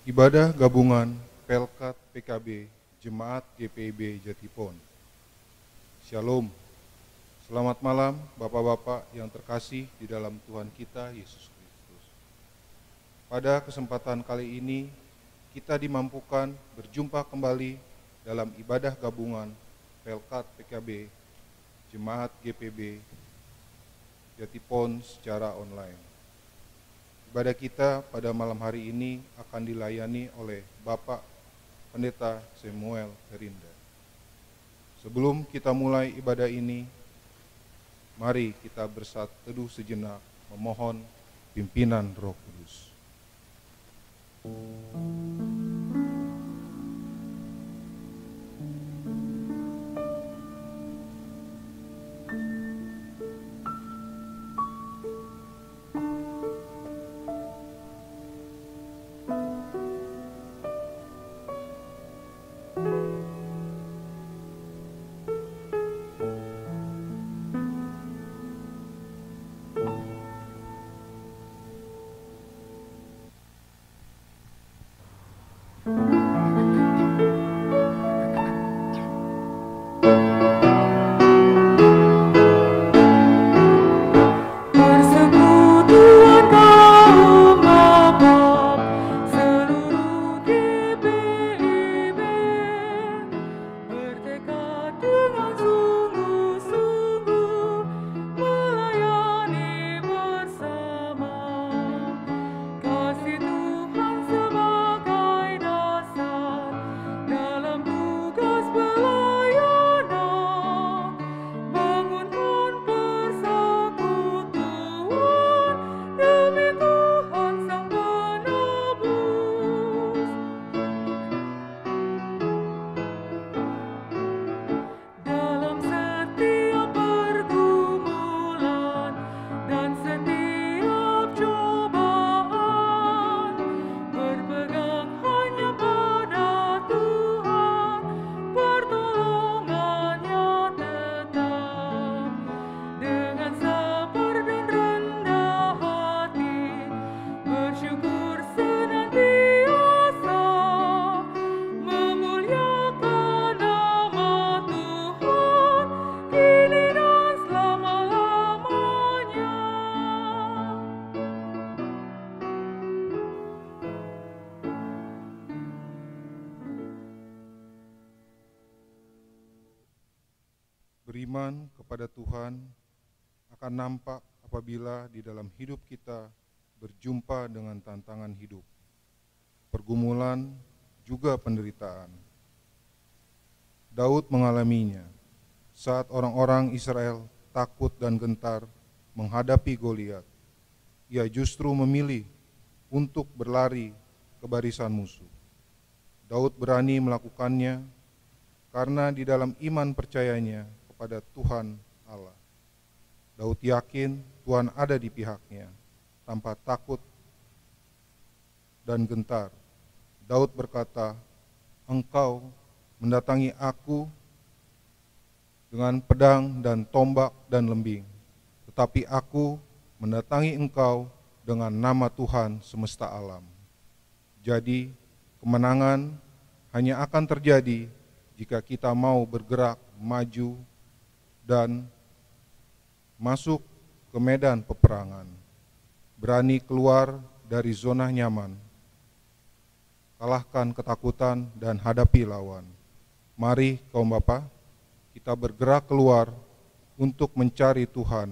Ibadah gabungan Pelkat PKB Jemaat GPIB Jatipon. Shalom. Selamat malam Bapak-Bapak yang terkasih di dalam Tuhan kita Yesus Kristus. Pada kesempatan kali ini kita dimampukan berjumpa kembali dalam ibadah gabungan Pelkat PKB Jemaat GPB Jatipon secara online. Ibadah kita pada malam hari ini akan dilayani oleh Bapak Pendeta Samuel Herinda. Sebelum kita mulai ibadah ini, mari kita bersatu teduh sejenak memohon pimpinan Roh Kudus. Beriman kepada Tuhan akan nampak apabila di dalam hidup kita berjumpa dengan tantangan hidup, pergumulan, juga penderitaan. Daud mengalaminya saat orang-orang Israel takut dan gentar menghadapi Goliat. Ia justru memilih untuk berlari ke barisan musuh. Daud berani melakukannya karena di dalam iman percayanya pada Tuhan Allah. Daud yakin Tuhan ada di pihaknya tanpa takut dan gentar. Daud berkata, "Engkau mendatangi aku dengan pedang dan tombak dan lembing, tetapi aku mendatangi engkau dengan nama Tuhan semesta alam." Jadi, kemenangan hanya akan terjadi jika kita mau bergerak maju dan masuk ke medan peperangan, berani keluar dari zona nyaman, kalahkan ketakutan dan hadapi lawan. Mari kaum Bapa, kita bergerak keluar untuk mencari Tuhan,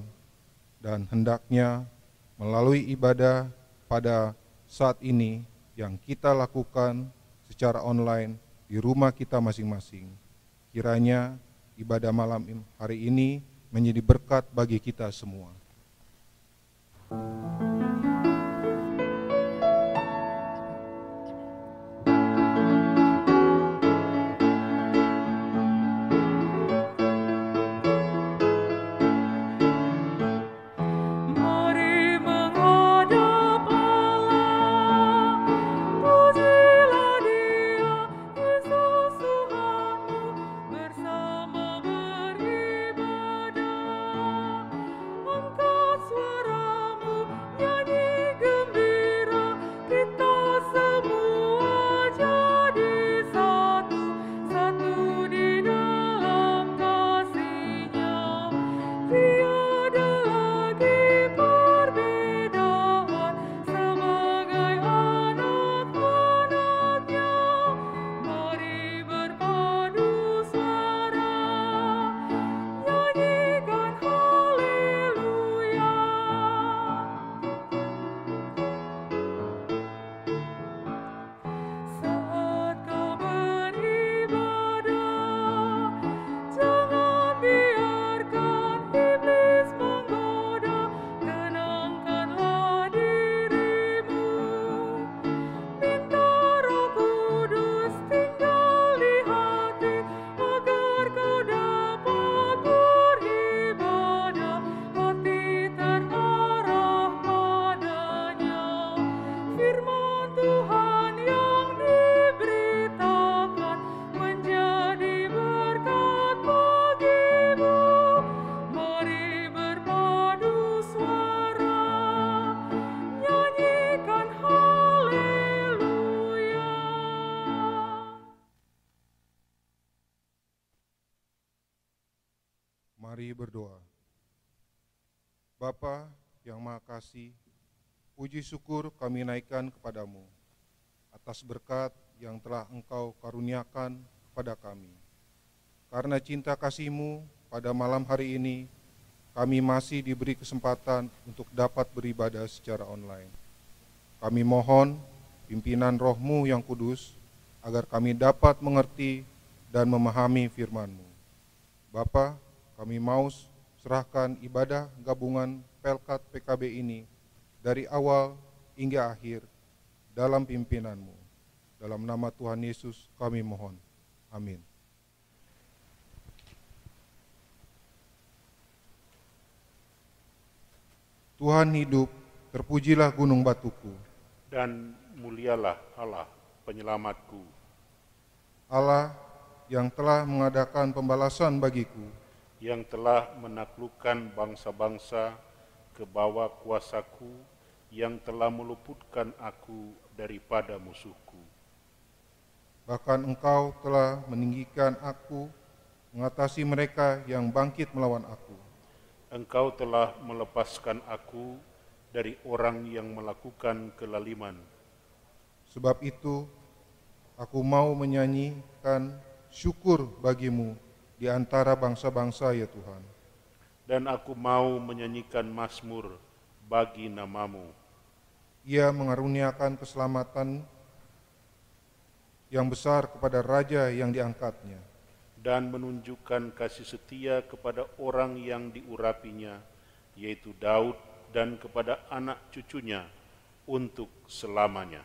dan hendaknya melalui ibadah pada saat ini yang kita lakukan secara online di rumah kita masing-masing. Kiranya ibadah malam hari ini menjadi berkat bagi kita semua. Angkat suaramu berdoa. Bapa yang Maha Kasih, puji syukur kami naikkan kepadamu atas berkat yang telah Engkau karuniakan kepada kami. Karena cinta kasih-Mu, pada malam hari ini kami masih diberi kesempatan untuk dapat beribadah secara online. Kami mohon pimpinan Roh-Mu yang kudus agar kami dapat mengerti dan memahami firman-Mu. Bapa, kami mau serahkan ibadah gabungan Pelkat PKB ini dari awal hingga akhir dalam pimpinan-Mu. Dalam nama Tuhan Yesus kami mohon. Amin. Tuhan hidup, terpujilah gunung batuku. Dan mulialah Allah penyelamatku. Allah yang telah mengadakan pembalasan bagiku, yang telah menaklukkan bangsa-bangsa ke bawah kuasaku, yang telah meluputkan aku daripada musuhku. Bahkan Engkau telah meninggikan aku mengatasi mereka yang bangkit melawan aku. Engkau telah melepaskan aku dari orang yang melakukan kelaliman. Sebab itu, aku mau menyanyikan syukur bagimu di antara bangsa-bangsa, ya Tuhan. Dan aku mau menyanyikan mazmur bagi nama-Mu. Ia mengaruniakan keselamatan yang besar kepada raja yang diangkatnya, dan menunjukkan kasih setia kepada orang yang diurapinya, yaitu Daud, dan kepada anak cucunya untuk selamanya.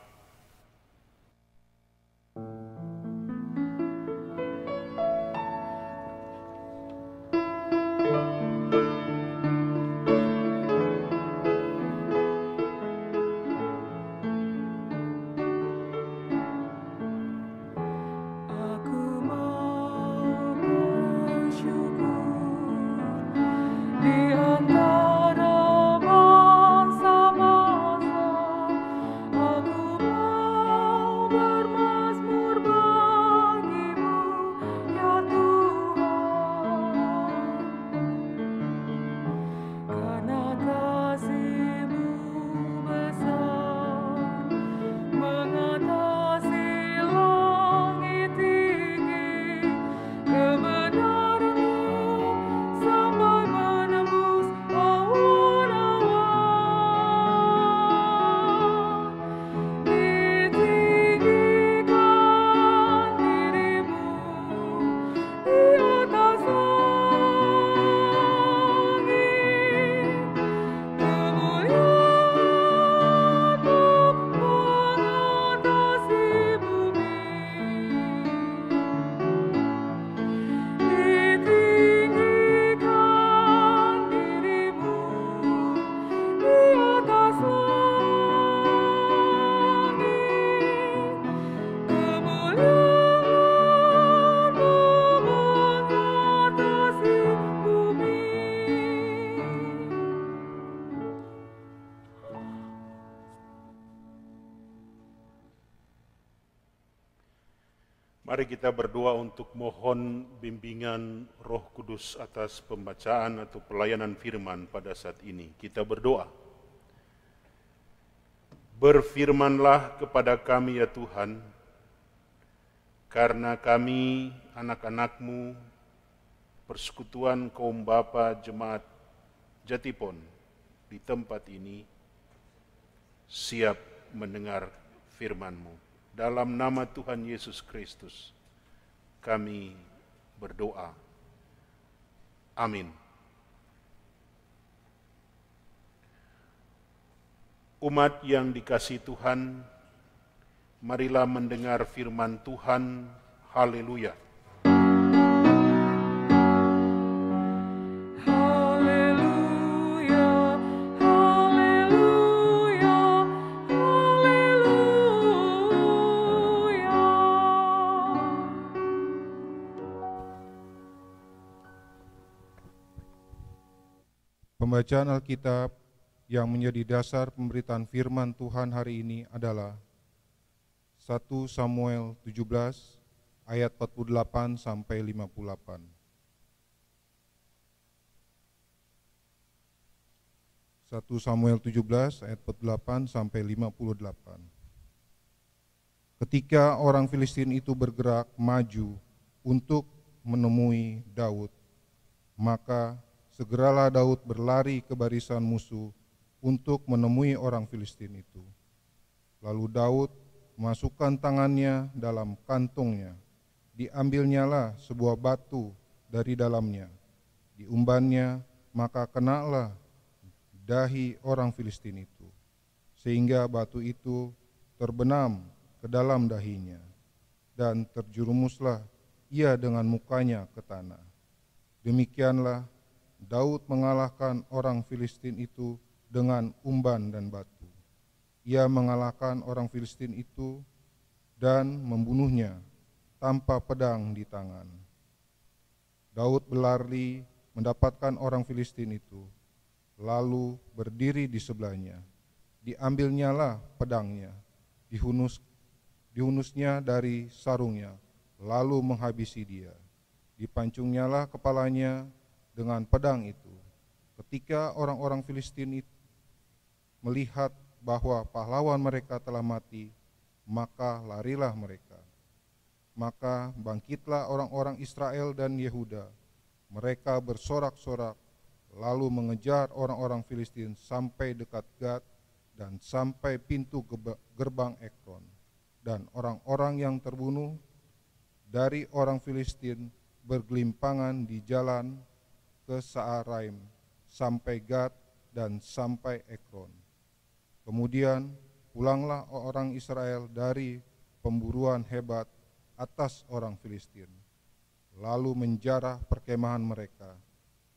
Mari kita berdoa untuk mohon bimbingan Roh Kudus atas pembacaan atau pelayanan firman pada saat ini. Kita berdoa. Berfirmanlah kepada kami ya Tuhan, karena kami anak-anak-Mu, persekutuan kaum bapa jemaat Jatipon di tempat ini, siap mendengar firman-Mu. Dalam nama Tuhan Yesus Kristus, kami berdoa. Amin. Umat yang dikasihi Tuhan, marilah mendengar firman Tuhan. Haleluya. Pembacaan Alkitab yang menjadi dasar pemberitaan firman Tuhan hari ini adalah 1 Samuel 17 ayat 48 sampai 58. 1 Samuel 17 ayat 48 sampai 58. Ketika orang Filistin itu bergerak maju untuk menemui Daud, maka segeralah Daud berlari ke barisan musuh untuk menemui orang Filistin itu. Lalu Daud memasukkan tangannya dalam kantongnya, diambilnyalah sebuah batu dari dalamnya, diumbannya, maka kenalah dahi orang Filistin itu, sehingga batu itu terbenam ke dalam dahinya, dan terjerumuslah ia dengan mukanya ke tanah. Demikianlah Daud mengalahkan orang Filistin itu dengan umban dan batu. Ia mengalahkan orang Filistin itu dan membunuhnya tanpa pedang di tangan. Daud berlari mendapatkan orang Filistin itu, lalu berdiri di sebelahnya. Diambilnyalah pedangnya, dihunusnya dari sarungnya, lalu menghabisi dia. Dipancungnyalah kepalanya dengan pedang itu. Ketika orang-orang Filistin itu melihat bahwa pahlawan mereka telah mati, maka larilah mereka. Maka bangkitlah orang-orang Israel dan Yehuda. Mereka bersorak-sorak, lalu mengejar orang-orang Filistin sampai dekat Gad dan sampai pintu gerbang Ekron. Dan orang-orang yang terbunuh dari orang Filistin bergelimpangan di jalan ke Saaraim sampai Gad dan sampai Ekron. Kemudian pulanglah orang Israel dari pemburuan hebat atas orang Filistin, lalu menjarah perkemahan mereka.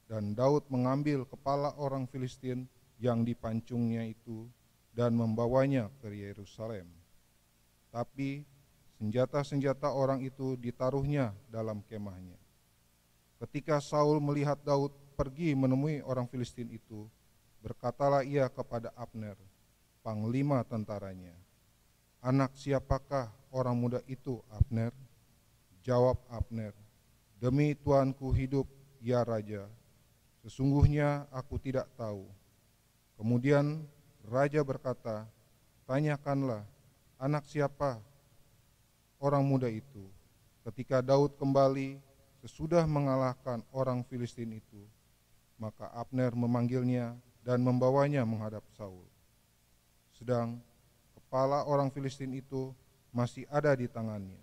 Dan Daud mengambil kepala orang Filistin yang dipancungnya itu dan membawanya ke Yerusalem. Tapi senjata-senjata orang itu ditaruhnya dalam kemahnya. Ketika Saul melihat Daud pergi menemui orang Filistin itu, berkatalah ia kepada Abner, panglima tentaranya, "Anak siapakah orang muda itu, Abner?" Jawab Abner, "Demi tuanku hidup, ya Raja, sesungguhnya aku tidak tahu." Kemudian Raja berkata, "Tanyakanlah, anak siapa orang muda itu?" Ketika Daud kembali sesudah mengalahkan orang Filistin itu, maka Abner memanggilnya dan membawanya menghadap Saul. Sedang kepala orang Filistin itu masih ada di tangannya.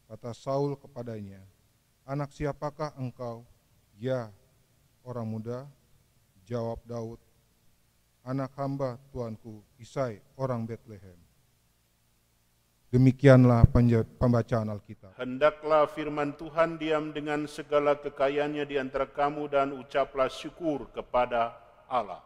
Kata Saul kepadanya, "Anak siapakah engkau?" "Ya, orang muda," jawab Daud, "anak hamba tuanku Isai orang Betlehem." Demikianlah pembacaan Alkitab. Hendaklah firman Tuhan diam dengan segala kekayaannya di antara kamu dan ucaplah syukur kepada Allah.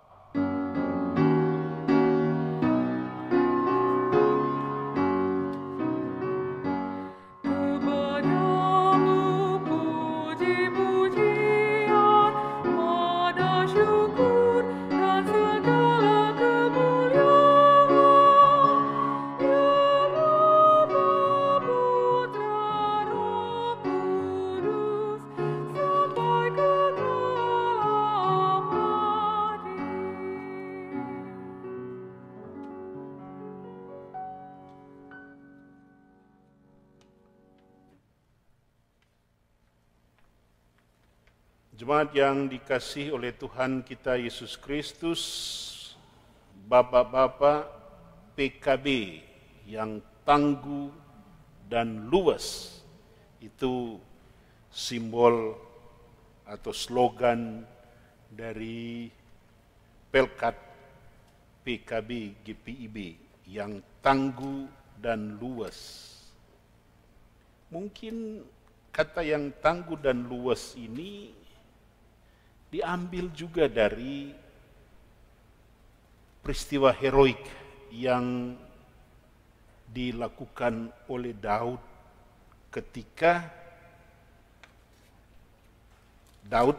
Jemaat yang dikasihi oleh Tuhan kita Yesus Kristus, Bapak-bapak PKB yang tangguh dan luas, itu simbol atau slogan dari Pelkat PKB GPIB, yang tangguh dan luas. Mungkin kata yang tangguh dan luas ini diambil juga dari peristiwa heroik yang dilakukan oleh Daud ketika Daud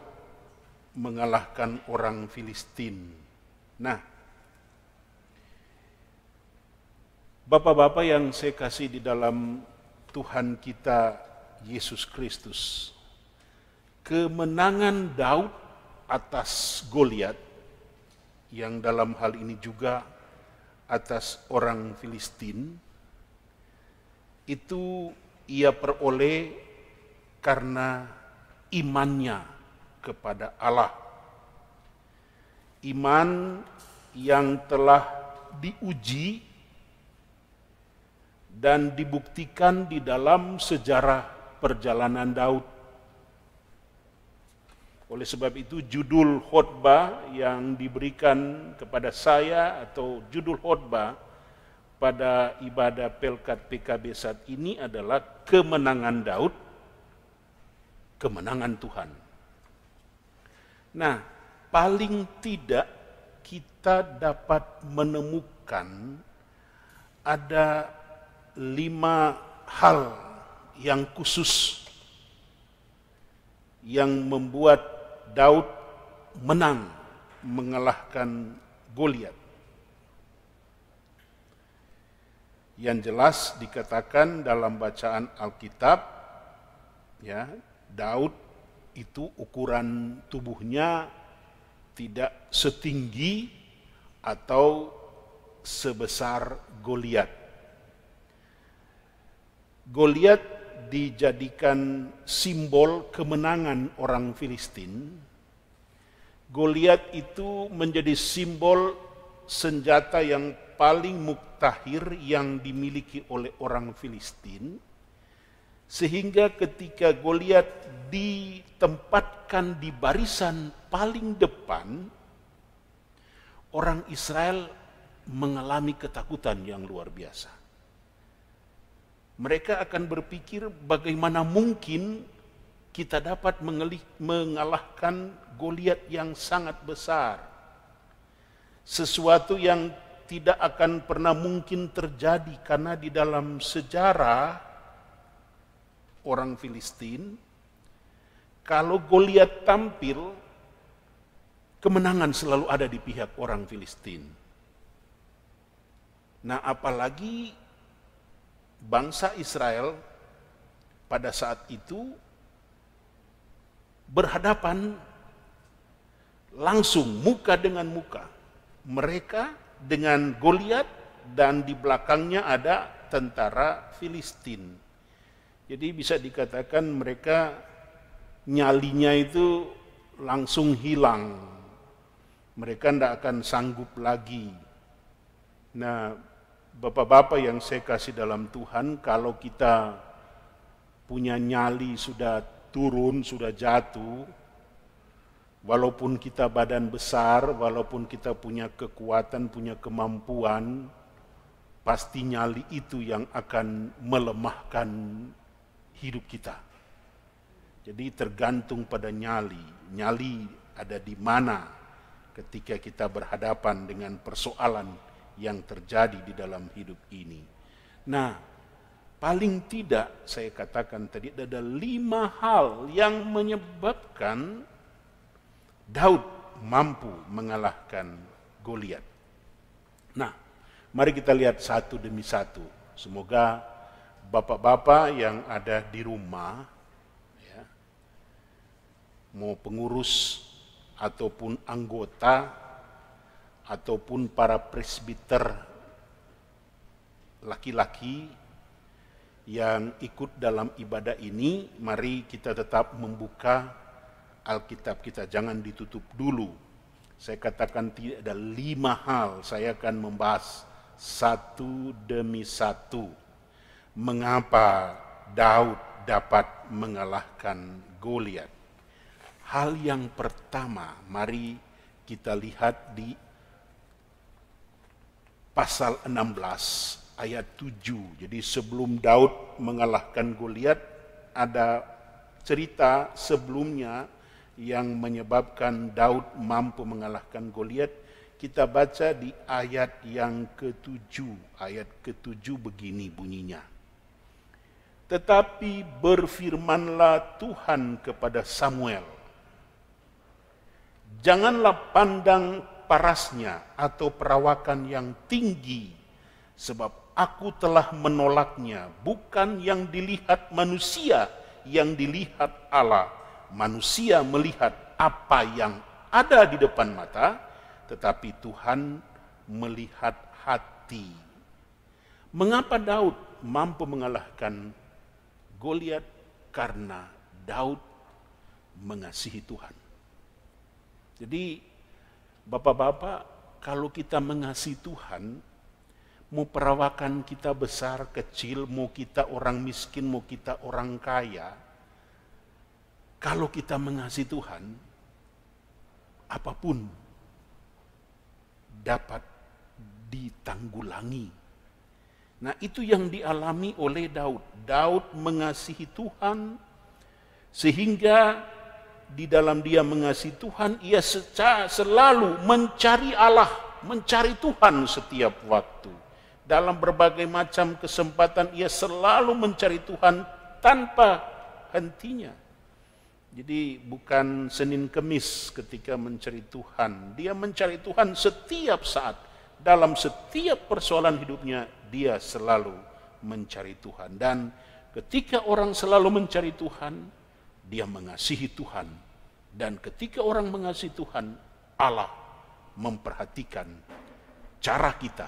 mengalahkan orang Filistin. Nah, Bapak-bapak yang saya kasih di dalam Tuhan kita Yesus Kristus, kemenangan Daud atas Goliat yang dalam hal ini juga atas orang Filistin, itu ia peroleh karena imannya kepada Allah. Iman yang telah diuji dan dibuktikan di dalam sejarah perjalanan Daud. Oleh sebab itu judul khotbah yang diberikan kepada saya atau judul khotbah pada ibadah Pelkat PKB saat ini adalah kemenangan Daud, kemenangan Tuhan. Nah, paling tidak kita dapat menemukan ada 5 hal yang khusus yang membuat Daud menang mengalahkan Goliat. Yang jelas dikatakan dalam bacaan Alkitab, ya, Daud itu ukuran tubuhnya tidak setinggi atau sebesar Goliat. Goliat dijadikan simbol kemenangan orang Filistin. Goliat itu menjadi simbol senjata yang paling muktahir yang dimiliki oleh orang Filistin, sehingga ketika Goliat ditempatkan di barisan paling depan, orang Israel mengalami ketakutan yang luar biasa. Mereka akan berpikir bagaimana mungkin kita dapat mengalahkan Goliat yang sangat besar. Sesuatu yang tidak akan pernah mungkin terjadi karena di dalam sejarah orang Filistin, kalau Goliat tampil, kemenangan selalu ada di pihak orang Filistin. Nah, apalagi bangsa Israel pada saat itu berhadapan langsung muka dengan muka. Mereka dengan Goliat dan di belakangnya ada tentara Filistin. Jadi bisa dikatakan mereka nyalinya itu langsung hilang. Mereka tidak akan sanggup lagi. Nah, Bapak-bapak yang saya kasih dalam Tuhan, kalau kita punya nyali sudah turun, sudah jatuh, walaupun kita badan besar, walaupun kita punya kekuatan, punya kemampuan, pasti nyali itu yang akan melemahkan hidup kita. Jadi tergantung pada nyali. Nyali ada di mana ketika kita berhadapan dengan persoalan yang terjadi di dalam hidup ini. Nah, paling tidak saya katakan tadi ada 5 hal yang menyebabkan Daud mampu mengalahkan Goliat. Nah, mari kita lihat satu demi satu. Semoga bapak-bapak yang ada di rumah, ya, mau pengurus ataupun anggota ataupun para presbiter laki-laki yang ikut dalam ibadah ini, mari kita tetap membuka Alkitab kita, jangan ditutup dulu. Saya katakan tidak ada 5 hal, saya akan membahas satu demi satu. Mengapa Daud dapat mengalahkan Goliat? Hal yang pertama, mari kita lihat di pasal 16 ayat 7. Jadi sebelum Daud mengalahkan Goliat, ada cerita sebelumnya yang menyebabkan Daud mampu mengalahkan Goliat. Kita baca di ayat yang ke-7. Ayat ke-7 begini bunyinya. Tetapi berfirmanlah Tuhan kepada Samuel, janganlah pandang parasnya atau perawakan yang tinggi, sebab aku telah menolaknya. Bukan yang dilihat manusia, yang dilihat Allah. Manusia melihat apa yang ada di depan mata, tetapi Tuhan melihat hati. Mengapa Daud mampu mengalahkan Goliat? Karena Daud mengasihi Tuhan. Jadi Bapak-bapak, kalau kita mengasihi Tuhan, mau perawakan kita besar, kecil, mau kita orang miskin, mau kita orang kaya, kalau kita mengasihi Tuhan, apapun dapat ditanggulangi. Nah, itu yang dialami oleh Daud. Daud mengasihi Tuhan sehingga di dalam dia mengasihi Tuhan, ia selalu mencari Allah, mencari Tuhan setiap waktu. Dalam berbagai macam kesempatan ia selalu mencari Tuhan tanpa hentinya. Jadi bukan Senin Kemis ketika mencari Tuhan. Dia mencari Tuhan setiap saat. Dalam setiap persoalan hidupnya dia selalu mencari Tuhan. Dan ketika orang selalu mencari Tuhan, dia mengasihi Tuhan. Dan ketika orang mengasihi Tuhan, Allah memperhatikan cara kita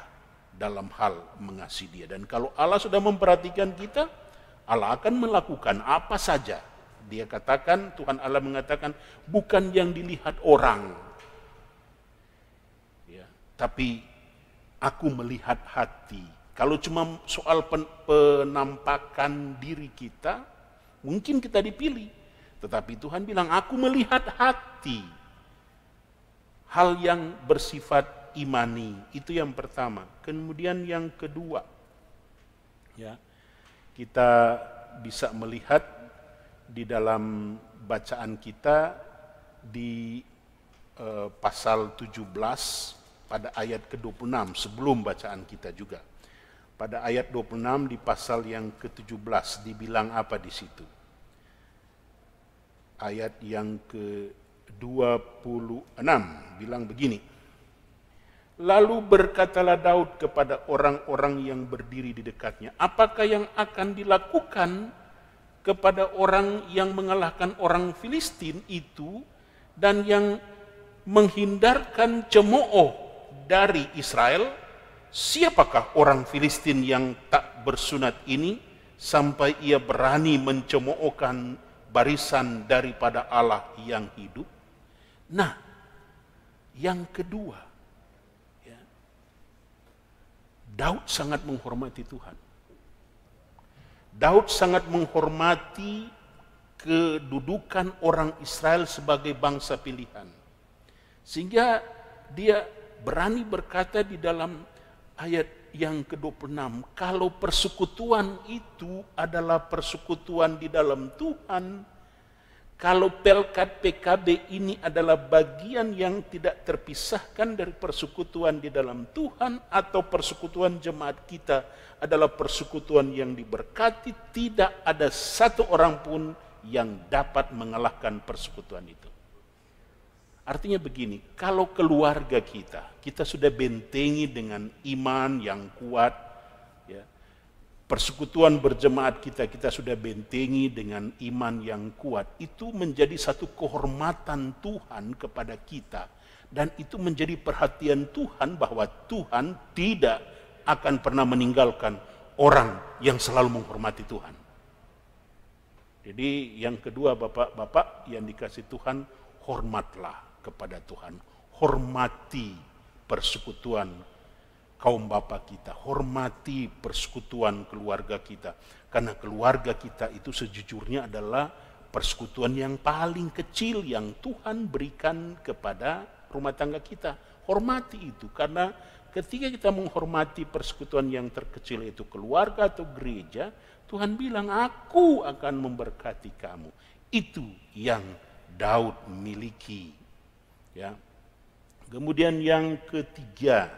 dalam hal mengasihi dia. Dan kalau Allah sudah memperhatikan kita, Allah akan melakukan apa saja. Dia katakan, Tuhan Allah mengatakan, bukan yang dilihat orang, ya, tapi aku melihat hati. Kalau cuma soal penampakan diri kita, mungkin kita dipilih. Tetapi Tuhan bilang, aku melihat hati. Hal yang bersifat imani, itu yang pertama. Kemudian yang kedua, ya, kita bisa melihat di dalam bacaan kita di pasal 17 pada ayat ke-26, sebelum bacaan kita juga. Pada ayat 26 di pasal yang ke-17 dibilang apa di situ? Ayat yang ke-26 bilang begini. Lalu berkatalah Daud kepada orang-orang yang berdiri di dekatnya, apakah yang akan dilakukan kepada orang yang mengalahkan orang Filistin itu dan yang menghindarkan cemooh dari Israel? Siapakah orang Filistin yang tak bersunat ini sampai ia berani mencemoohkan barisan daripada Allah yang hidup? Nah, yang kedua, ya, Daud sangat menghormati Tuhan. Daud sangat menghormati kedudukan orang Israel sebagai bangsa pilihan. Sehingga dia berani berkata di dalam ayat yang ke-26, kalau persekutuan itu adalah persekutuan di dalam Tuhan, kalau Pelkat PKB ini adalah bagian yang tidak terpisahkan dari persekutuan di dalam Tuhan, atau persekutuan jemaat kita adalah persekutuan yang diberkati, tidak ada satu orang pun yang dapat mengalahkan persekutuan itu. Artinya begini, kalau keluarga kita sudah bentengi dengan iman yang kuat, ya, persekutuan berjemaat kita sudah bentengi dengan iman yang kuat, itu menjadi satu kehormatan Tuhan kepada kita. Dan itu menjadi perhatian Tuhan bahwa Tuhan tidak akan pernah meninggalkan orang yang selalu menghormati Tuhan. Jadi yang kedua, bapak-bapak yang dikasih Tuhan, hormatlah kepada Tuhan, hormati persekutuan kaum bapa kita, hormati persekutuan keluarga kita, karena keluarga kita itu sejujurnya adalah persekutuan yang paling kecil yang Tuhan berikan kepada rumah tangga kita. Hormati itu, karena ketika kita menghormati persekutuan yang terkecil itu keluarga atau gereja, Tuhan bilang, aku akan memberkati kamu. Itu yang Daud miliki. Ya. Kemudian yang ketiga,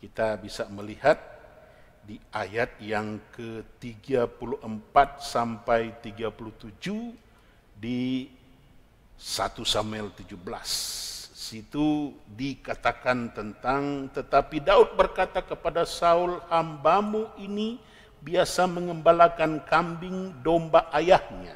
kita bisa melihat di ayat yang ke-34 sampai 37 di 1 Samuel 17. Situ dikatakan tentang, tetapi Daud berkata kepada Saul, hambamu ini biasa mengembalakan kambing domba ayahnya.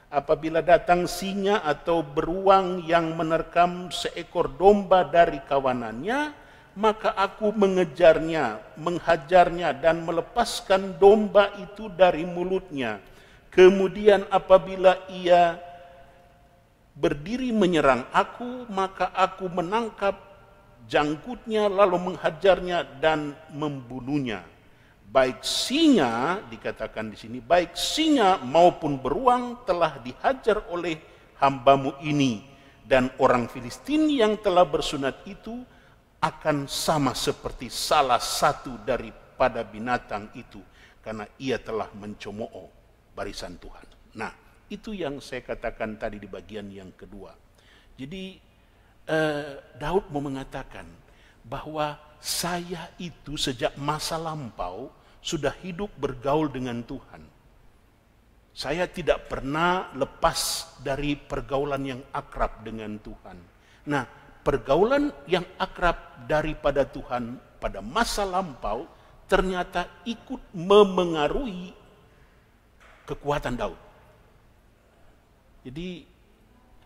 Apabila datang singa atau beruang yang menerkam seekor domba dari kawanannya, maka aku mengejarnya, menghajarnya dan melepaskan domba itu dari mulutnya. Kemudian apabila ia berdiri menyerang aku, maka aku menangkap janggutnya lalu menghajarnya dan membunuhnya. Baik singa, dikatakan di sini, baik singa maupun beruang telah dihajar oleh hambamu ini, dan orang Filistin yang telah bersunat itu akan sama seperti salah satu daripada binatang itu, karena ia telah mencemooh barisan Tuhan. Nah, itu yang saya katakan tadi di bagian yang kedua. Jadi Daud mau mengatakan bahwa saya itu sejak masa lampau sudah hidup bergaul dengan Tuhan. Saya tidak pernah lepas dari pergaulan yang akrab dengan Tuhan. Nah, pergaulan yang akrab daripada Tuhan pada masa lampau ternyata ikut memengaruhi kekuatan Daud. Jadi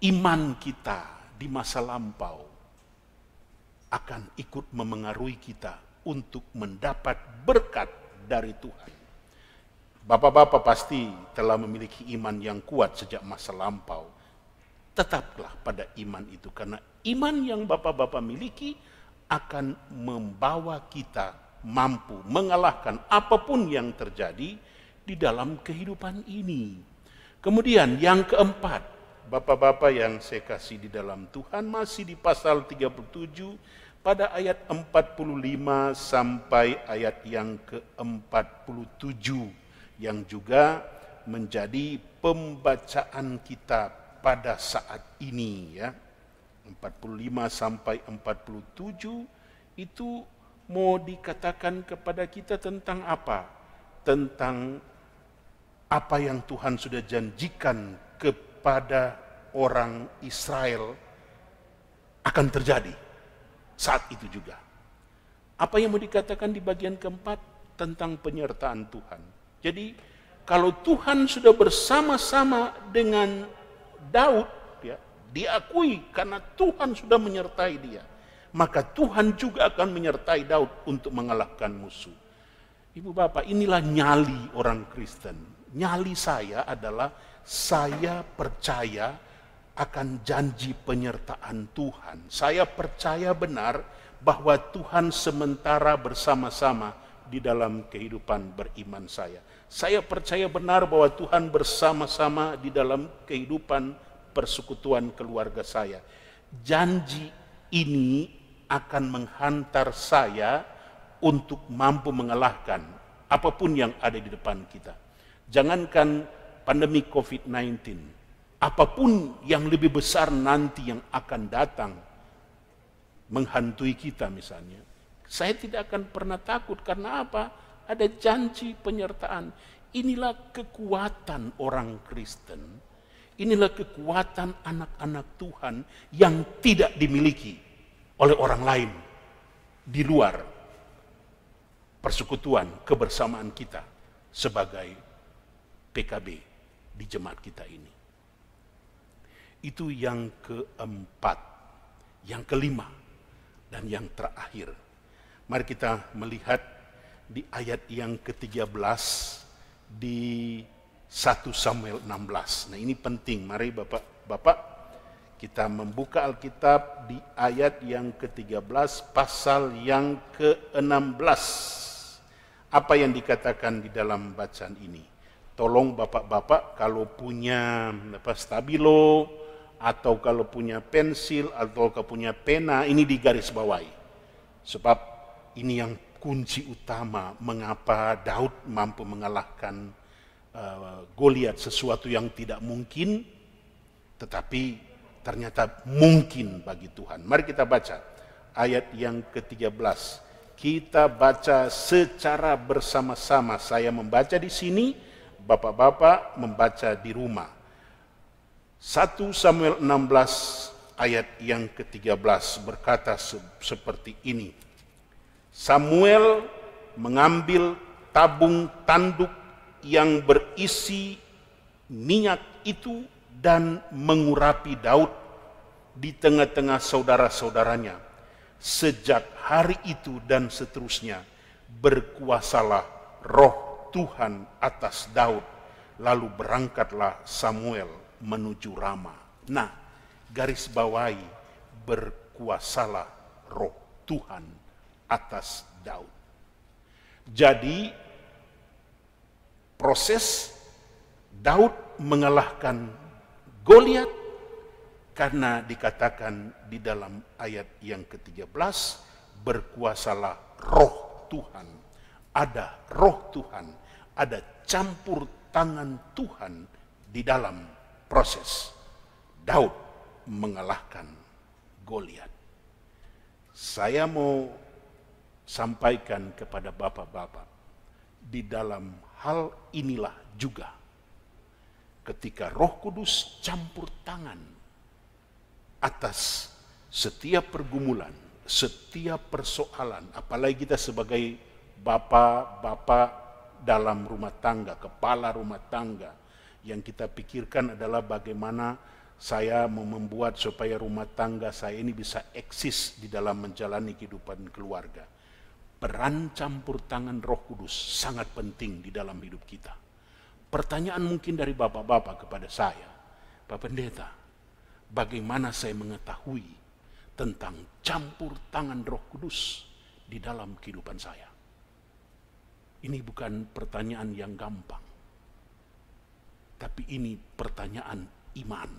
iman kita di masa lampau akan ikut memengaruhi kita untuk mendapat berkat dari Tuhan. Bapak-bapak pasti telah memiliki iman yang kuat sejak masa lampau. Tetaplah pada iman itu, karena iman yang bapak-bapak miliki akan membawa kita mampu mengalahkan apapun yang terjadi di dalam kehidupan ini. Kemudian yang keempat, bapak-bapak yang saya kasih di dalam Tuhan, masih di pasal 37 pada ayat 45 sampai ayat yang ke-47 yang juga menjadi pembacaan kita pada saat ini ya. 45 sampai 47 itu mau dikatakan kepada kita tentang apa? Tentang apa yang Tuhan sudah janjikan kepada orang Israel akan terjadi saat itu juga. Apa yang mau dikatakan di bagian keempat? Tentang penyertaan Tuhan. Jadi kalau Tuhan sudah bersama-sama dengan Daud, ya, diakui karena Tuhan sudah menyertai dia, maka Tuhan juga akan menyertai Daud untuk mengalahkan musuh. Ibu bapak, inilah nyali orang Kristen. Nyali saya adalah saya percaya akan janji penyertaan Tuhan. Saya percaya benar bahwa Tuhan sementara bersama-sama di dalam kehidupan beriman saya. Saya percaya benar bahwa Tuhan bersama-sama di dalam kehidupan persekutuan keluarga saya. Janji ini akan menghantar saya untuk mampu mengalahkan apapun yang ada di depan kita. Jangankan pandemi COVID-19, apapun yang lebih besar nanti yang akan datang menghantui kita misalnya, saya tidak akan pernah takut. Karena apa? Ada janji penyertaan. Inilah kekuatan orang Kristen. Inilah kekuatan anak-anak Tuhan yang tidak dimiliki oleh orang lain di luar persekutuan kebersamaan kita sebagai PKB di jemaat kita ini. Itu yang keempat. Yang kelima dan yang terakhir, mari kita melihat di ayat yang ke-13 di 1 Samuel 16. Nah, ini penting. Mari Bapak-bapak kita membuka Alkitab di ayat yang ke-13 pasal yang ke-16. Apa yang dikatakan di dalam bacaan ini? Tolong Bapak-bapak kalau punya stabilo atau kalau punya pensil atau kalau punya pena, ini digaris bawahi. Sebab ini yang kunci utama mengapa Daud mampu mengalahkan Goliat, sesuatu yang tidak mungkin tetapi ternyata mungkin bagi Tuhan. Mari kita baca ayat yang ke-13. Kita baca secara bersama-sama. Saya membaca di sini, Bapak-bapak membaca di rumah. 1 Samuel 16 ayat yang ke-13 berkata seperti ini. Samuel mengambil tabung tanduk yang berisi minyak itu dan mengurapi Daud di tengah-tengah saudara-saudaranya. Sejak hari itu dan seterusnya berkuasalah roh Tuhan atas Daud. Lalu berangkatlah Samuel menuju Rama. Nah, garis bawahi, berkuasalah roh Tuhan atas Daud. Jadi proses Daud mengalahkan Goliat karena dikatakan di dalam ayat yang ke-13, berkuasalah roh Tuhan. Ada roh Tuhan, ada campur tangan Tuhan di dalam proses Daud mengalahkan Goliat. Saya mau sampaikan kepada bapak-bapak, di dalam hal inilah juga ketika Roh Kudus campur tangan atas setiap pergumulan, setiap persoalan, apalagi kita sebagai bapak-bapak dalam rumah tangga, kepala rumah tangga, yang kita pikirkan adalah bagaimana saya mau membuat supaya rumah tangga saya ini bisa eksis di dalam menjalani kehidupan keluarga. Peran campur tangan Roh Kudus sangat penting di dalam hidup kita. Pertanyaan mungkin dari bapak-bapak kepada saya, Pak Pendeta, bagaimana saya mengetahui tentang campur tangan Roh Kudus di dalam kehidupan saya? Ini bukan pertanyaan yang gampang, tapi ini pertanyaan iman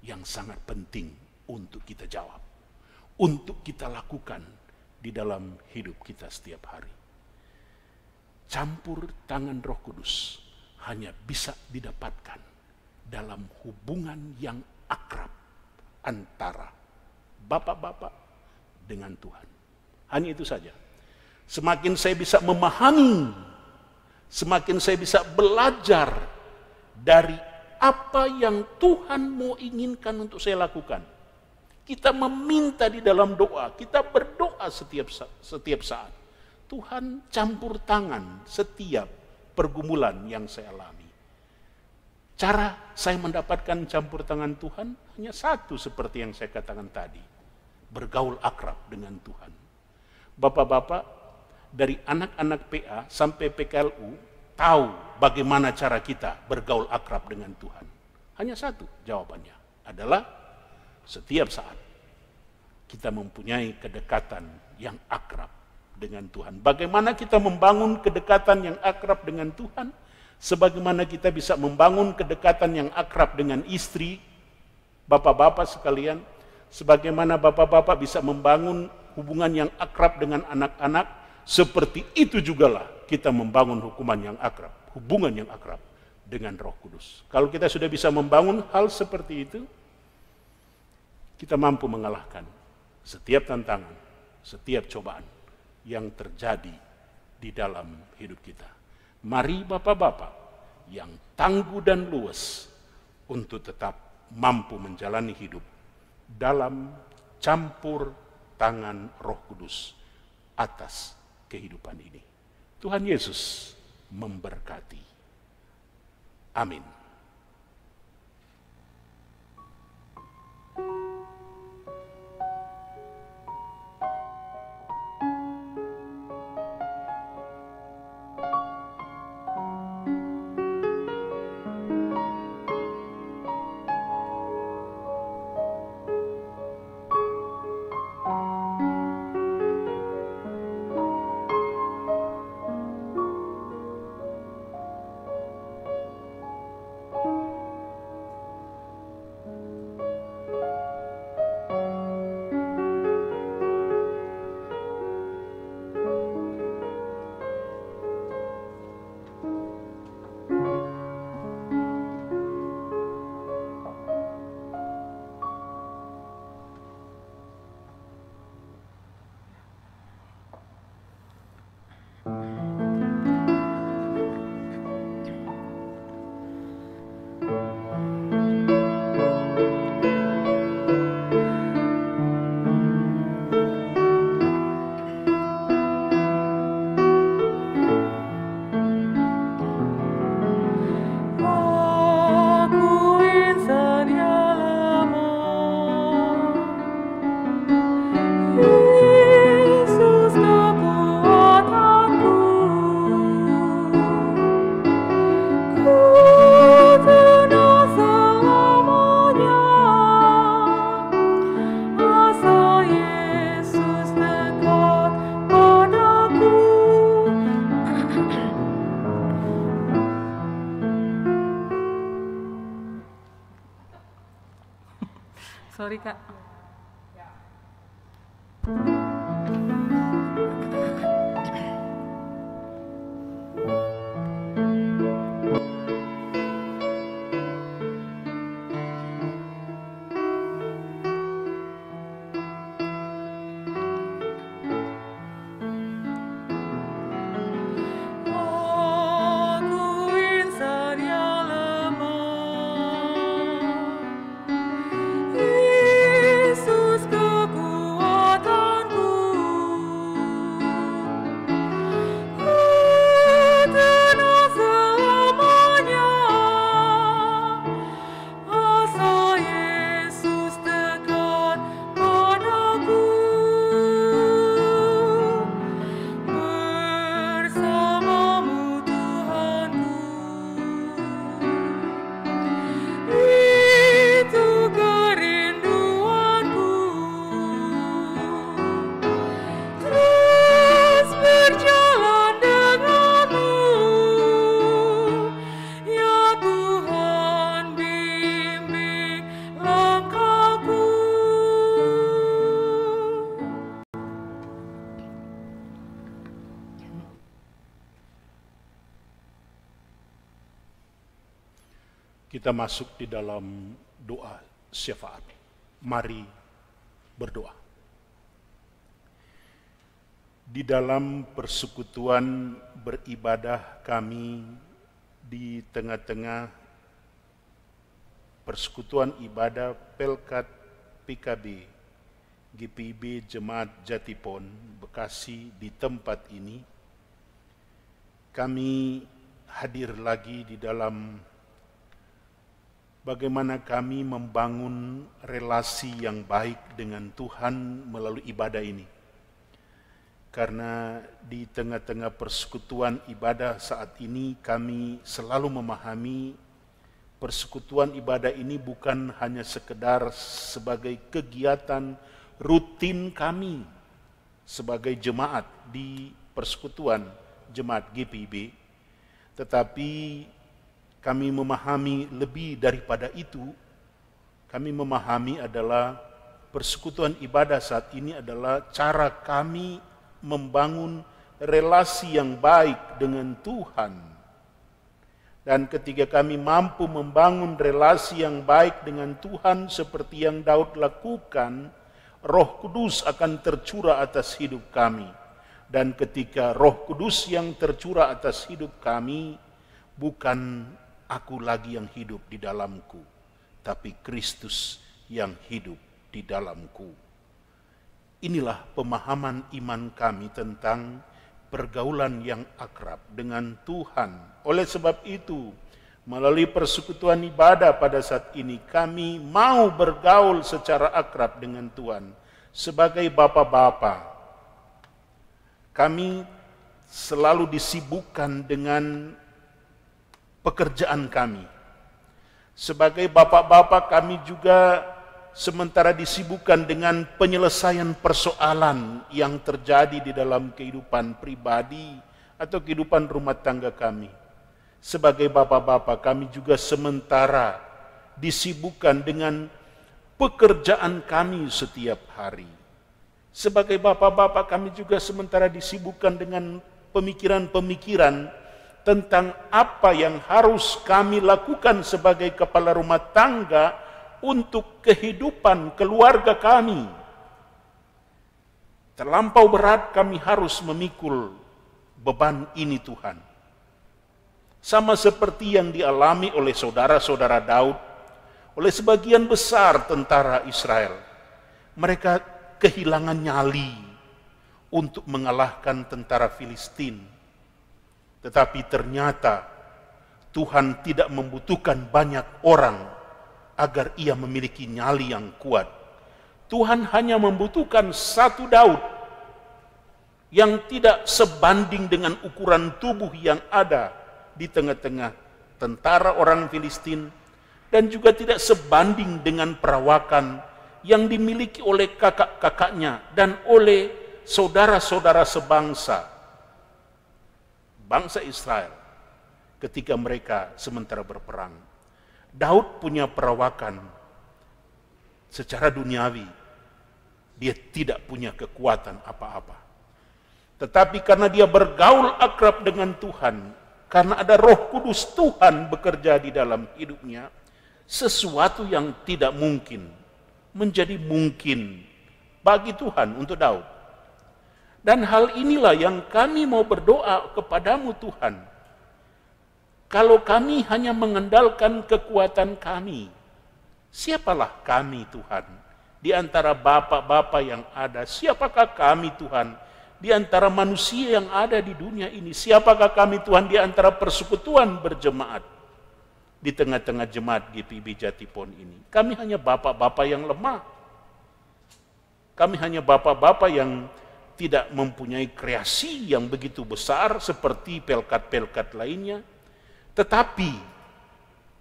yang sangat penting untuk kita jawab, untuk kita lakukan di dalam hidup kita setiap hari. Campur tangan Roh Kudus hanya bisa didapatkan dalam hubungan yang akrab antara bapak-bapak dengan Tuhan. Hanya itu saja. Semakin saya bisa memahami, semakin saya bisa belajar dari apa yang Tuhan mau inginkan untuk saya lakukan. Kita meminta di dalam doa, kita berdoa setiap saat. Tuhan campur tangan setiap pergumulan yang saya alami. Cara saya mendapatkan campur tangan Tuhan hanya satu, seperti yang saya katakan tadi. Bergaul akrab dengan Tuhan. Bapak-bapak, dari anak-anak PA sampai PKLU, tahu bagaimana cara kita bergaul akrab dengan Tuhan. Hanya satu jawabannya, adalah setiap saat kita mempunyai kedekatan yang akrab dengan Tuhan. Bagaimana kita membangun kedekatan yang akrab dengan Tuhan? Sebagaimana kita bisa membangun kedekatan yang akrab dengan istri, bapak-bapak sekalian, sebagaimana bapak-bapak bisa membangun hubungan yang akrab dengan anak-anak, seperti itu jugalah kita membangun hubungan yang akrab dengan Roh Kudus. Kalau kita sudah bisa membangun hal seperti itu, kita mampu mengalahkan setiap tantangan, setiap cobaan yang terjadi di dalam hidup kita. Mari bapak-bapak yang tangguh dan luwes untuk tetap mampu menjalani hidup dalam campur tangan Roh Kudus atas kehidupan ini. Tuhan Yesus memberkati. Amin. Sorry Kak. Kita masuk di dalam doa syafaat. Mari berdoa. Di dalam persekutuan beribadah kami di tengah-tengah persekutuan ibadah Pelkat PKB GPIB Jemaat Jatipon Bekasi di tempat ini, kami hadir lagi di dalam bagaimana kami membangun relasi yang baik dengan Tuhan melalui ibadah ini. Karena di tengah-tengah persekutuan ibadah saat ini kami selalu memahami persekutuan ibadah ini bukan hanya sekedar sebagai kegiatan rutin kami sebagai jemaat di persekutuan jemaat GPIB, tetapi kami memahami lebih daripada itu. Kami memahami adalah persekutuan ibadah saat ini adalah cara kami membangun relasi yang baik dengan Tuhan. Dan ketika kami mampu membangun relasi yang baik dengan Tuhan seperti yang Daud lakukan, Roh Kudus akan tercurah atas hidup kami. Dan ketika Roh Kudus yang tercurah atas hidup kami, bukan aku lagi yang hidup di dalamku, tapi Kristus yang hidup di dalamku. Inilah pemahaman iman kami tentang pergaulan yang akrab dengan Tuhan. Oleh sebab itu, melalui persekutuan ibadah pada saat ini, kami mau bergaul secara akrab dengan Tuhan. Sebagai bapa-bapa, kami selalu disibukkan dengan pekerjaan kami. Sebagai bapak-bapak kami juga sementara disibukkan dengan penyelesaian persoalan yang terjadi di dalam kehidupan pribadi atau kehidupan rumah tangga kami. Sebagai bapak-bapak kami juga sementara disibukkan dengan pekerjaan kami setiap hari. Sebagai bapak-bapak kami juga sementara disibukkan dengan pemikiran-pemikiran tentang apa yang harus kami lakukan sebagai kepala rumah tangga untuk kehidupan keluarga kami. Terlampau berat kami harus memikul beban ini Tuhan. Sama seperti yang dialami oleh saudara-saudara Daud, oleh sebagian besar tentara Israel. Mereka kehilangan nyali untuk mengalahkan tentara Filistin. Tetapi ternyata Tuhan tidak membutuhkan banyak orang agar ia memiliki nyali yang kuat. Tuhan hanya membutuhkan satu Daud yang tidak sebanding dengan ukuran tubuh yang ada di tengah-tengah tentara orang Filistin, dan juga tidak sebanding dengan perawakan yang dimiliki oleh kakak-kakaknya dan oleh saudara-saudara sebangsa, bangsa Israel ketika mereka sementara berperang. Daud punya perawakan secara duniawi dia tidak punya kekuatan apa-apa. Tetapi karena dia bergaul akrab dengan Tuhan, karena ada Roh Kudus Tuhan bekerja di dalam hidupnya, sesuatu yang tidak mungkin menjadi mungkin bagi Tuhan untuk Daud. Dan hal inilah yang kami mau berdoa kepadamu Tuhan. Kalau kami hanya mengandalkan kekuatan kami, siapalah kami Tuhan? Di antara bapak-bapak yang ada, siapakah kami Tuhan? Di antara manusia yang ada di dunia ini, siapakah kami Tuhan di antara persekutuan berjemaat di tengah-tengah jemaat GPIB Jatipon ini? Kami hanya bapak-bapak yang lemah. Kami hanya bapak-bapak yang tidak mempunyai kreasi yang begitu besar seperti pelkat-pelkat lainnya. Tetapi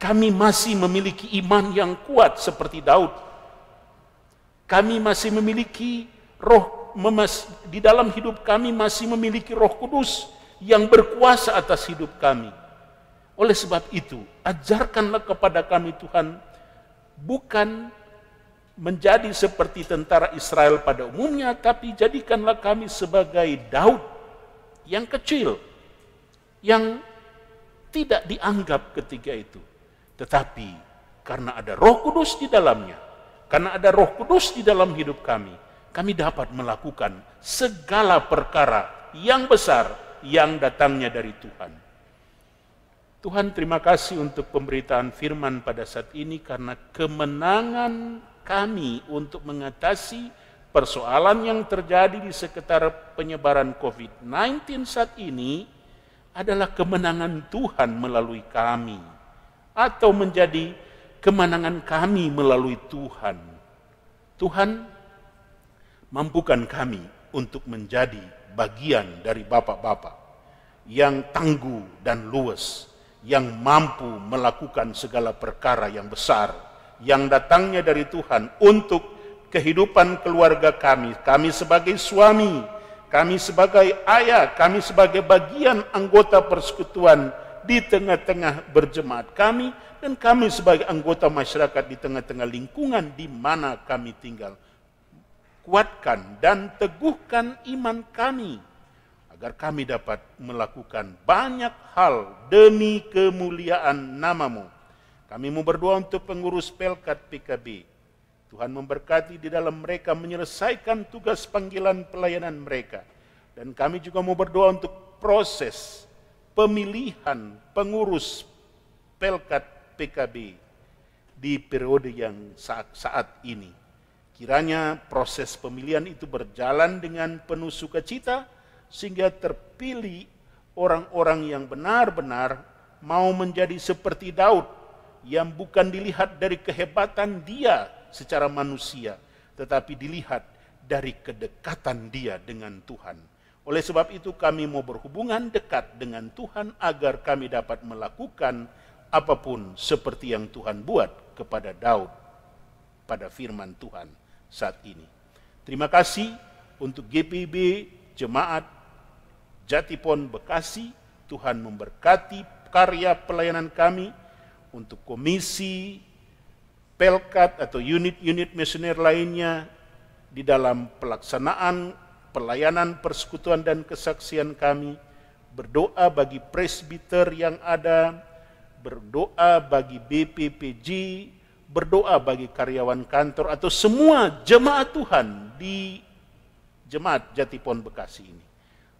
kami masih memiliki iman yang kuat seperti Daud. Kami masih memiliki di dalam hidup kami masih memiliki Roh Kudus yang berkuasa atas hidup kami. Oleh sebab itu, ajarkanlah kepada kami Tuhan, bukan menjadi seperti tentara Israel pada umumnya, tapi jadikanlah kami sebagai Daud yang kecil, yang tidak dianggap ketika itu. Tetapi karena ada Roh Kudus di dalamnya, karena ada Roh Kudus di dalam hidup kami dapat melakukan segala perkara yang besar yang datangnya dari Tuhan. Tuhan, terima kasih untuk pemberitaan firman pada saat ini, karena kemenangan kami untuk mengatasi persoalan yang terjadi di sekitar penyebaran COVID-19 saat ini adalah kemenangan Tuhan melalui kami, atau menjadi kemenangan kami melalui Tuhan. Tuhan, mampukan kami untuk menjadi bagian dari bapak-bapak yang tangguh dan luwes, yang mampu melakukan segala perkara yang besar yang datangnya dari Tuhan untuk kehidupan keluarga kami. Kami sebagai suami, kami sebagai ayah, kami sebagai bagian anggota persekutuan di tengah-tengah berjemaat kami, dan kami sebagai anggota masyarakat di tengah-tengah lingkungan di mana kami tinggal. Kuatkan dan teguhkan iman kami, agar kami dapat melakukan banyak hal demi kemuliaan nama-Mu. Kami mau berdoa untuk pengurus Pelkat PKB. Tuhan memberkati di dalam mereka menyelesaikan tugas panggilan pelayanan mereka. Dan kami juga mau berdoa untuk proses pemilihan pengurus Pelkat PKB di periode yang saat ini. Kiranya proses pemilihan itu berjalan dengan penuh sukacita, sehingga terpilih orang-orang yang benar-benar mau menjadi seperti Daud, yang bukan dilihat dari kehebatan dia secara manusia, tetapi dilihat dari kedekatan dia dengan Tuhan. Oleh sebab itu kami mau berhubungan dekat dengan Tuhan, agar kami dapat melakukan apapun seperti yang Tuhan buat kepada Daud pada firman Tuhan saat ini. Terima kasih untuk GPIB Jemaat Jatipon Bekasi. Tuhan memberkati karya pelayanan kami. Untuk komisi Pelkat atau unit-unit misioner lainnya di dalam pelaksanaan pelayanan persekutuan dan kesaksian kami. Berdoa bagi presbiter yang ada, berdoa bagi BPPJ, berdoa bagi karyawan kantor atau semua jemaat Tuhan di Jemaat Jatipon Bekasi ini.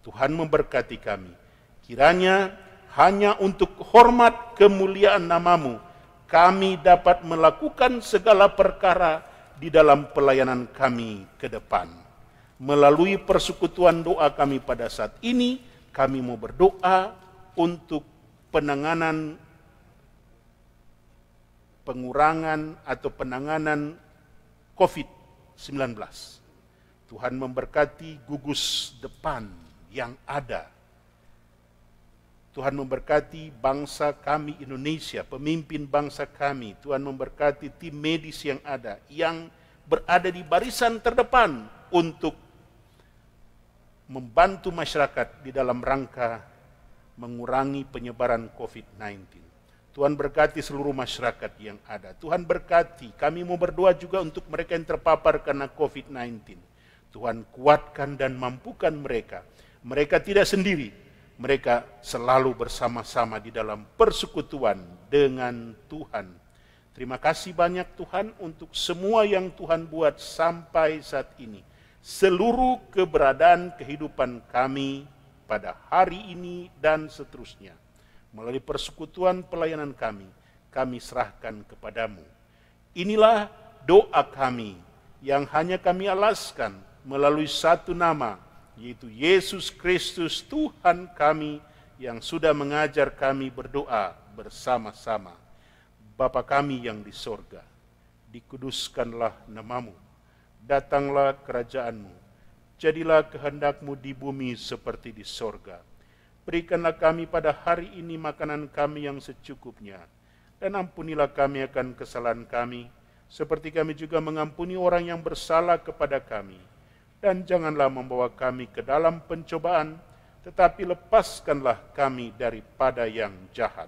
Tuhan memberkati kami. Kiranya hanya untuk hormat kemuliaan nama-Mu, kami dapat melakukan segala perkara di dalam pelayanan kami ke depan. Melalui persekutuan doa kami pada saat ini, kami mau berdoa untuk penanganan COVID-19. Tuhan memberkati gugus depan yang ada. Tuhan memberkati bangsa kami Indonesia, pemimpin bangsa kami. Tuhan memberkati tim medis yang ada, yang berada di barisan terdepan untuk membantu masyarakat di dalam rangka mengurangi penyebaran COVID-19. Tuhan berkati seluruh masyarakat yang ada. Tuhan berkati, kami mau berdoa juga untuk mereka yang terpapar karena COVID-19. Tuhan kuatkan dan mampukan mereka. Mereka tidak sendiri, mereka selalu bersama-sama di dalam persekutuan dengan Tuhan. Terima kasih banyak Tuhan untuk semua yang Tuhan buat sampai saat ini. Seluruh keberadaan kehidupan kami pada hari ini dan seterusnya. Melalui persekutuan pelayanan kami serahkan kepadamu. Inilah doa kami yang hanya kami alaskan melalui satu nama, yaitu Yesus Kristus Tuhan kami yang sudah mengajar kami berdoa bersama-sama. Bapa kami yang di sorga, dikuduskanlah namamu, datanglah kerajaanmu, jadilah kehendakmu di bumi seperti di sorga. Berikanlah kami pada hari ini makanan kami yang secukupnya, dan ampunilah kami akan kesalahan kami, seperti kami juga mengampuni orang yang bersalah kepada kami. Dan janganlah membawa kami ke dalam pencobaan, tetapi lepaskanlah kami daripada yang jahat.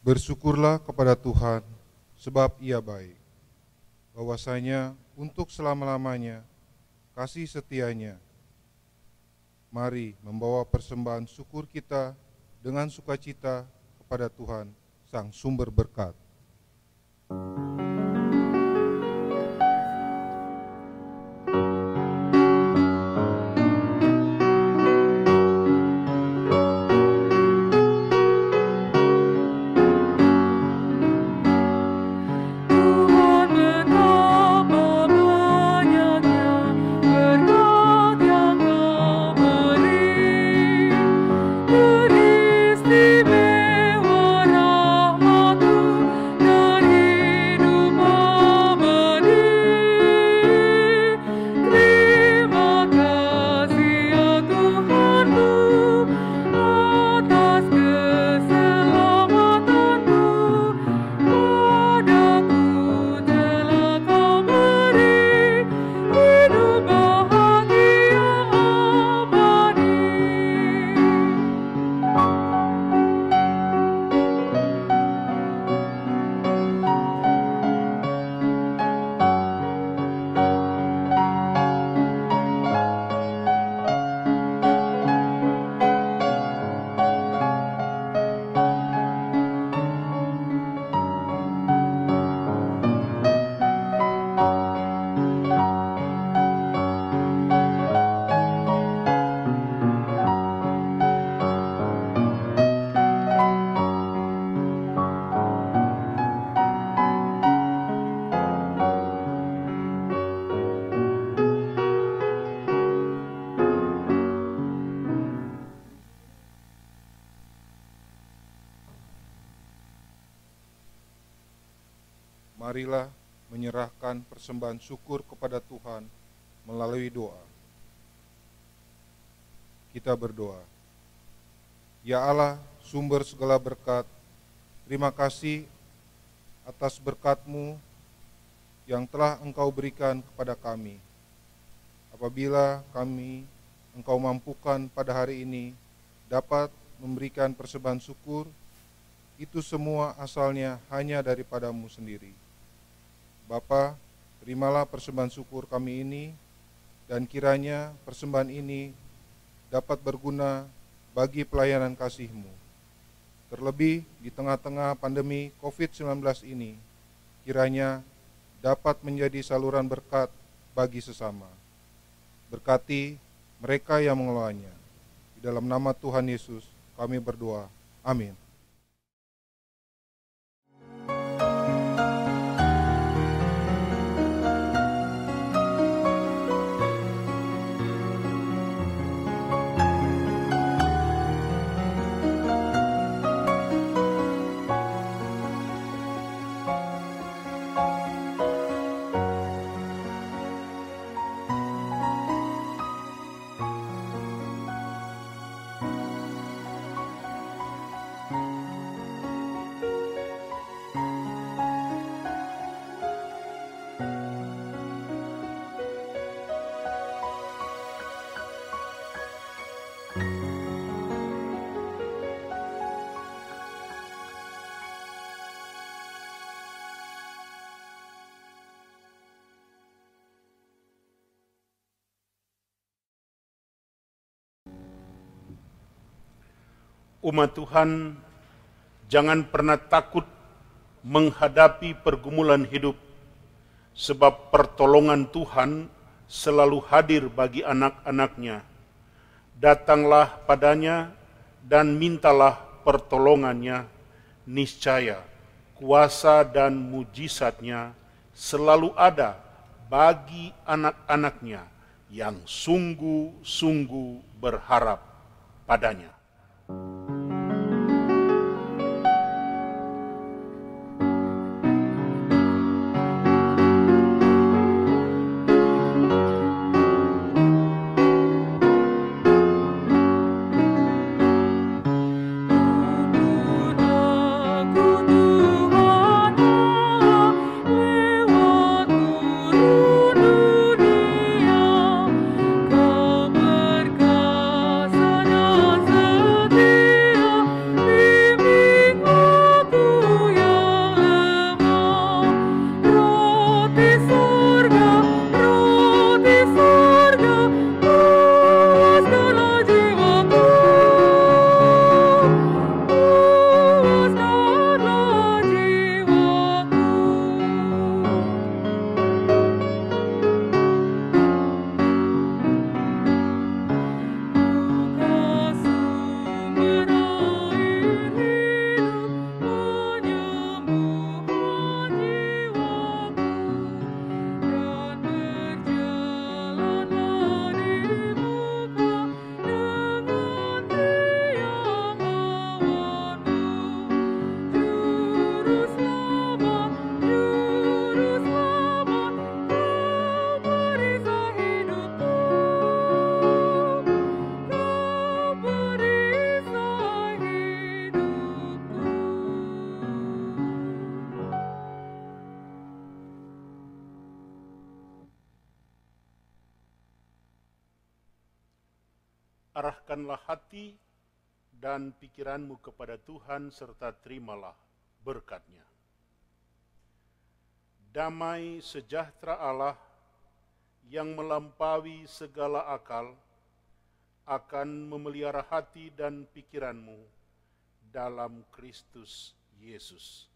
Bersyukurlah kepada Tuhan, sebab Ia baik. Bahwasanya untuk selama-lamanya kasih setianya. Mari membawa persembahan syukur kita dengan sukacita kepada Tuhan, Sang Sumber Berkat. Marilah menyerahkan persembahan syukur kepada Tuhan melalui doa. Kita berdoa. Ya Allah, sumber segala berkat, terima kasih atas berkat-Mu yang telah Engkau berikan kepada kami. Apabila Engkau mampukan pada hari ini dapat memberikan persembahan syukur, itu semua asalnya hanya daripada-Mu sendiri. Bapa, terimalah persembahan syukur kami ini, dan kiranya persembahan ini dapat berguna bagi pelayanan kasih-Mu. Terlebih di tengah-tengah pandemi COVID-19 ini, kiranya dapat menjadi saluran berkat bagi sesama. Berkati mereka yang mengelolanya. Di dalam nama Tuhan Yesus kami berdoa. Amin. Umat Tuhan, jangan pernah takut menghadapi pergumulan hidup, sebab pertolongan Tuhan selalu hadir bagi anak-anaknya. Datanglah padanya dan mintalah pertolongannya, niscaya kuasa dan mujizatnya selalu ada bagi anak-anaknya yang sungguh-sungguh berharap padanya. Arahkanlah hati dan pikiranmu kepada Tuhan serta terimalah berkat-Nya. Damai sejahtera Allah yang melampaui segala akal akan memelihara hati dan pikiranmu dalam Kristus Yesus.